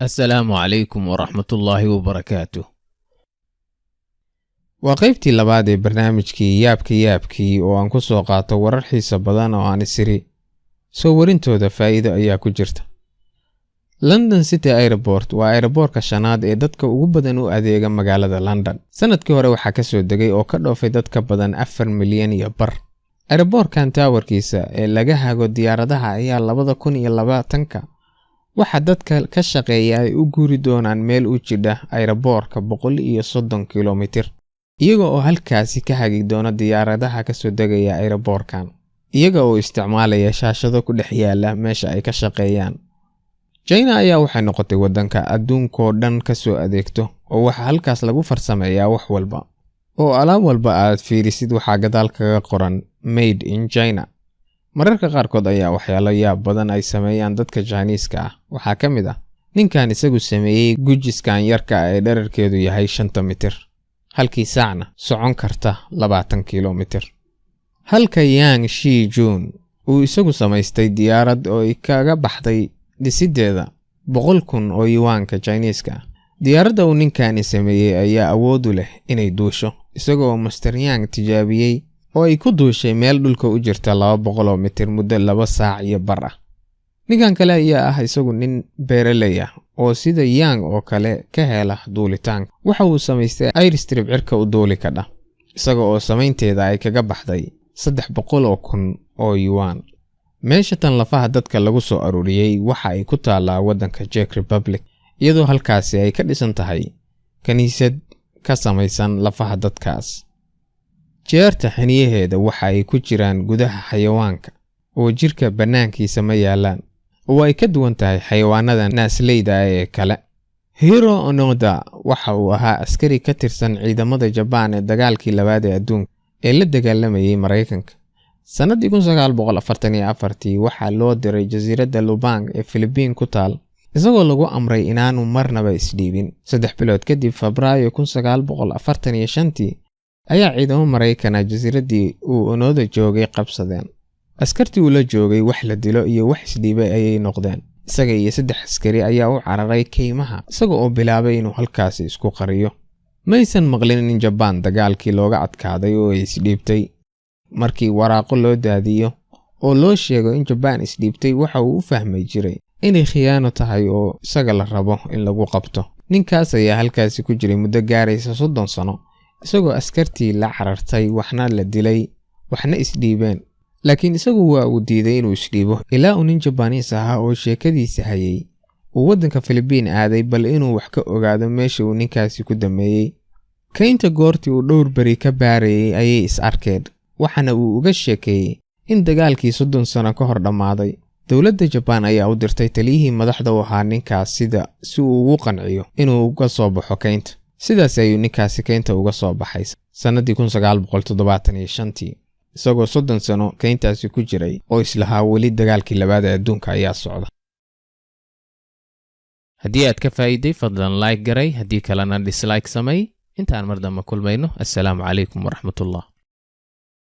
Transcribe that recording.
السلام عليكم ورحمة الله وبركاته. وقيبتي لبعض برنامجكي yaabkii oo aan ku soo qaato warar xiiso badan oo aan isiri soo warintooda faa'iido ayaa ku jirta. London City Airport waa airportka shanaad ee dadka ugu badan u adeega magaalada London. Sanadkii hore waxaa ka soo degay oo ka dhoofay dadka badan 4 milyan iyo bar. Airportkan towerkiisa ee laga hago diyaaradaha ayaa 2020 waxa dadka ka shaqeeya ay u guuri doonaan meel u jidha airportka 130 kilomitir iyaga oo halkaasi ka hagi doona diyaaradaha ka soo degaya airportkan iyaga oo isticmaalaya shaashado ku dhex yaala meesha ay ka shaqeeyaan. China ayaa waxay noqotay wadanka adduunka oo dhan ka soo adeegto oo waxa halkaas lagu farsameeyaa wax walba oo alaab walba aad fiirisid waxa gadaal kaga qoran made in China. mararka qaarkood ayaa waxyaalo yaab badan ay sameeyaan dadka Chinese-ka ah. Waxaa ka mid ah ninkan isagu sameeyay gujiskan yarka ee dhererkeedu yahay 5 mitir halkii saacna socon karta 20 kilomitir. halka Yang Shijun uu isagu samaystay diyaarad oo ay kaga baxday dhisideeda 100,000 oo yuanka Chinese-ka. diyaaradda uu ninkani sameeyay ayaa awood u leh inay duusho isagoo Master Yang tijaabiyay oo ay ku duushay meel dhulka u jirta 200 mitir muddo 2 saac iyo bar ah. ninkan kale ayaa ah isagu nin beeraley ah oo sida Yang oo kale ka hela duulitaanka. waxa uu samaystay airstrip cirka u duuli kadha isagoo oo samaynteeda ay kaga baxday 300,000 oo yuan. meesha tan lafaha dadka lagu soo ururiyay waxa ay ku taalaa wadanka Czech Republic iyadoo halkaasi ay ka dhisan tahay kaniisad ka samaysan lafaha dadkaas. jeerta xiniyaheeda waxa ay ku jiraan gudaha xayawaanka oo jirka banaankiisa ma yaalaan oo ay ka duwan tahay xayawaanada naasleyda ee kale. Hiro Onoda waxa uu ahaa askari ka tirsan ciidamada Japan ee dagaalkii labaad ee adduunka ee la dagaalamayay Mareykanka. sanadii 1944 waxa loo diray jasiiradda Lubang ee Philippines ku taal isagoo lagu amray inaanu marnaba isdhiibin. 3 bilood kadib Febraayo 1945 ayaa ciidamo Mareykan jasiiraddii uu Onoda joogay qabsadeen. askartii uu la joogay wax la dilo iyo wax isdhiibay ayay noqdeen. isaga iyo 3 askari ayaa u cararay keymaha isagoo oo bilaabay inuu halkaas isku qariyo. maysan maqlin in Japan dagaalkii looga adkaaday oo ay isdhiibtay. markii waraaqo loo daadiyo oo loo sheego in Japan isdhiibtay waxa uu u fahmay jiray inay khiyaano tahay oo isaga la rabo in lagu qabto. ninkaas ayaa halkaas ku jiray muddo gaaraysa 30 sano isagoo askartii la carartay waxna la dilay waxna isdhiibeen. laakiin isagu waa uu diiday inuu isdhiibo ilaa uu nin Japanese ah oo sheekadiisa hayay uu wadanka Philippines aaday bal inuu wax ka ogaado meesha uu ninkaasi ku dameeyay. kaynta goortii uu dhowr bari ka baarayay ayay is arkeen waxana uu uga sheekeeyay in dagaalkii 30 sano ka hor dhamaaday. dawladda Japan ayaa u dirtay taliyihii madaxda u ahaa ninkaas si uu ugu qanciyo inuu uga soo baxo kaynta. sidaas ayuu ninkaasi kaynta uga soo baxay sanadii 1975 isagoo 30 sano kayntaasi ku jiray oo islahaa weli dagaalkii labaad ee adduunka ayaa socda. haddii aad ka faa'iiday fadlan like garay haddii kalena dislike samay. intaan mar dambe kulmayno. assalaamu calaykum waraxmatullah.